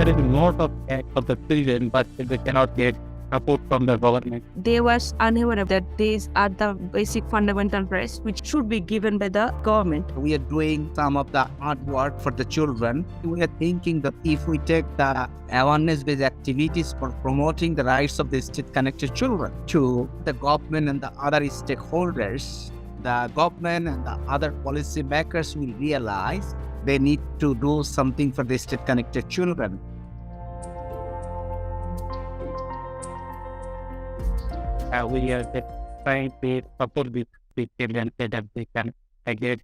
there is a lot of care for the children, but they cannot get support from the government. They were unaware that these are the basic fundamental rights which should be given by the government. We are doing some of the hard work for the children. We are thinking that if we take the awareness-based activities for promoting the rights of the state-connected children to the government and the other stakeholders, the government and the other policy makers will realize they need to do something for the state-connected children. We are just trying to support these children so that they can get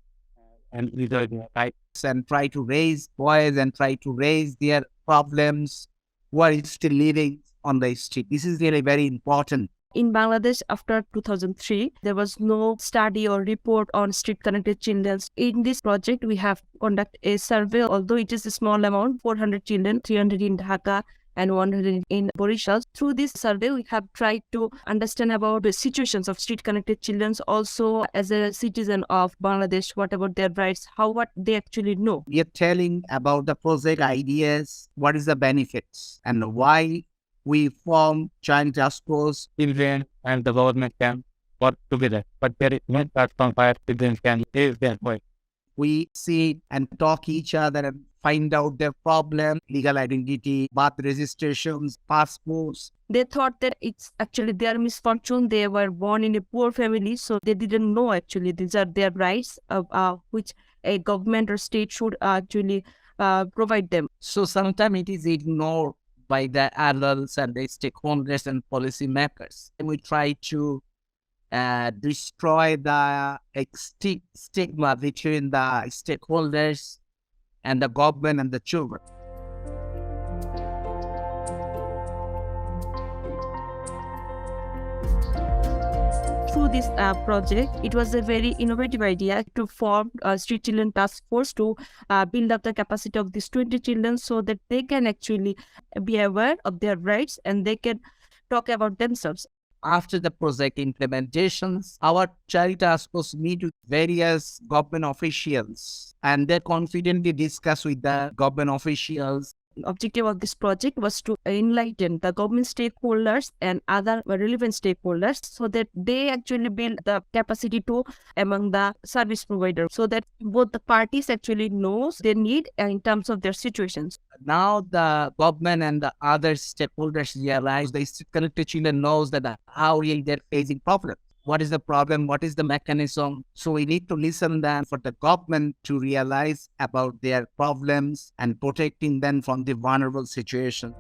and enjoy their life. And try to raise boys and try to raise their problems who are still living on the street. This is really very important. In Bangladesh, after 2003, there was no study or report on street-connected children. In this project, we have conducted a survey, although it is a small amount, 400 children, 300 in Dhaka and 100 in Borishal. Through this survey, we have tried to understand about the situations of street-connected children. Also, as a citizen of Bangladesh, what about their rights, what they actually know. We are telling about the project ideas, what is the benefits, and why we form Child Task Force. Children and the government can work together, but there is no platform where children can raise their voice. We sit and talk each other and find out their problem, legal identity, birth registrations, passports. They thought that it's actually their misfortune. They were born in a poor family, so they didn't know actually these are their rights, which a government or state should actually provide them. So sometimes it is ignored by the adults and the stakeholders and policy makers. And we try to destroy the stigma between the stakeholders and the government and the children. Through this project, it was a very innovative idea to form a Street Children Task Force to build up the capacity of these 20 children so that they can actually be aware of their rights and they can talk about themselves. After the project implementations, our Child Task Force meet with various government officials and they confidently discuss with the government officials. The objective of this project was to enlighten the government stakeholders and other relevant stakeholders so that they actually build the capacity to among the service providers so that both the parties actually knows their need in terms of their situations. Now the government and the other stakeholders realize the connected children knows that how really they're facing problems. What is the problem? What is the mechanism? So we need to listen them for the government to realize about their problems and protecting them from the vulnerable situation.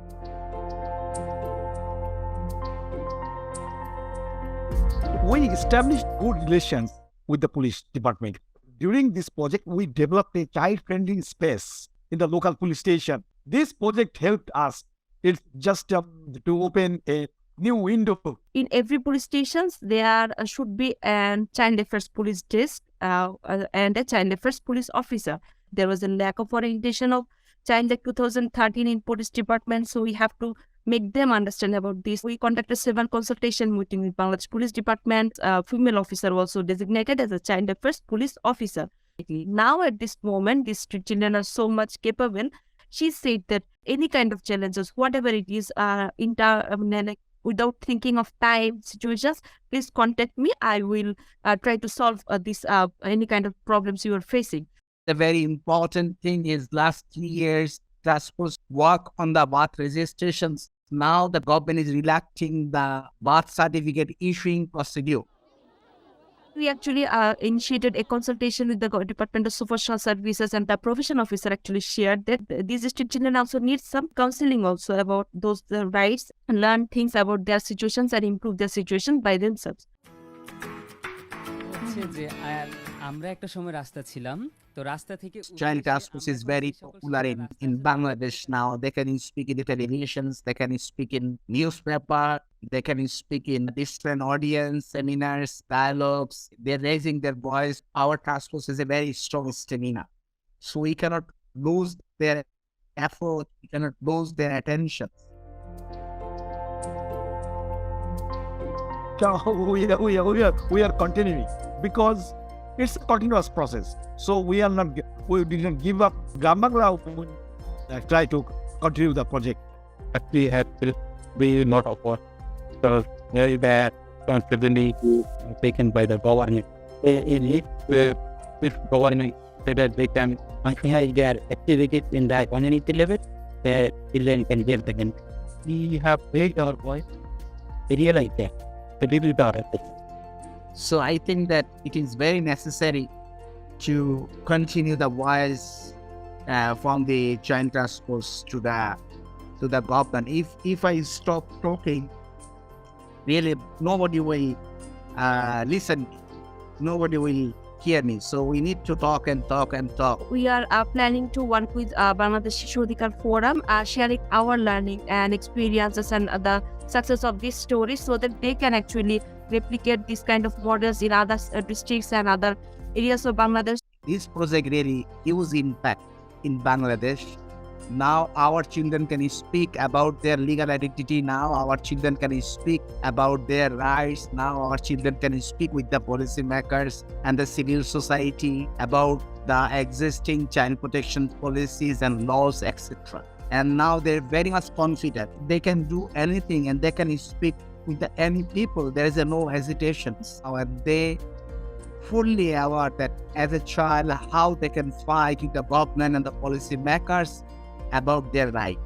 We established good relations with the police department. During this project, we developed a child-friendly space in the local police station. This project helped us. It's just to open a new window. In every police station, there should be a child affairs police desk and a child affairs police officer. There was a lack of orientation of Child Act 2013 in police department, so we have to make them understand about this. We conducted several consultation meetings with Bangladesh Police Department. A female officer also designated as a child affairs police officer. Now at this moment, these children are so much capable. She said that any kind of challenges, whatever it is, without thinking of time, situations, please contact me. I will try to solve any kind of problems you are facing. The very important thing is last 3 years, task force work on the birth registrations. Now the government is relaxing the birth certificate issuing procedure. We actually initiated a consultation with the Department of Social Services, and the profession officer actually shared that these street children also need some counseling also about those rights and learn things about their situations and improve their situation by themselves. আমরা একটা সময় রাস্তা ছিলাম তো রাস্তা থেকে Child Task Force is very popular in Bangladesh now. They can speak in the televisions, they can speak in newspaper, they can speak in different audience, seminars, dialogues. They're raising their voice. Our task force is a very strong stamina. So we cannot lose their effort, we cannot lose their attention. We are continuing because it's a continuous process. So we didn't give up. Grambangla try to continue the project? But we have to be not of work. So very bad responsibility taken by the government. If government so that they can enhance their activities in the community level, the children can get the country. We have raised our voice. We realize that. The people are affected. So I think that it is very necessary to continue the voice from the joint task force to the government. If I stop talking, really nobody will listen. Nobody will hear me. So we need to talk and talk and talk. We are planning to work with Bangladesh Shishu Adhikar Forum, sharing our learning and experiences and the success of this story so that they can actually replicate this kind of models in other districts and other areas of Bangladesh. This project really huge impact in Bangladesh. Now our children can speak about their legal identity. Now our children can speak about their rights. Now our children can speak with the policymakers and the civil society about the existing child protection policies and laws, etc. And now they're very much confident. They can do anything and they can speak with any people. There is no hesitation. And they fully aware that as a child how they can fight with the government and the policymakers about their rights.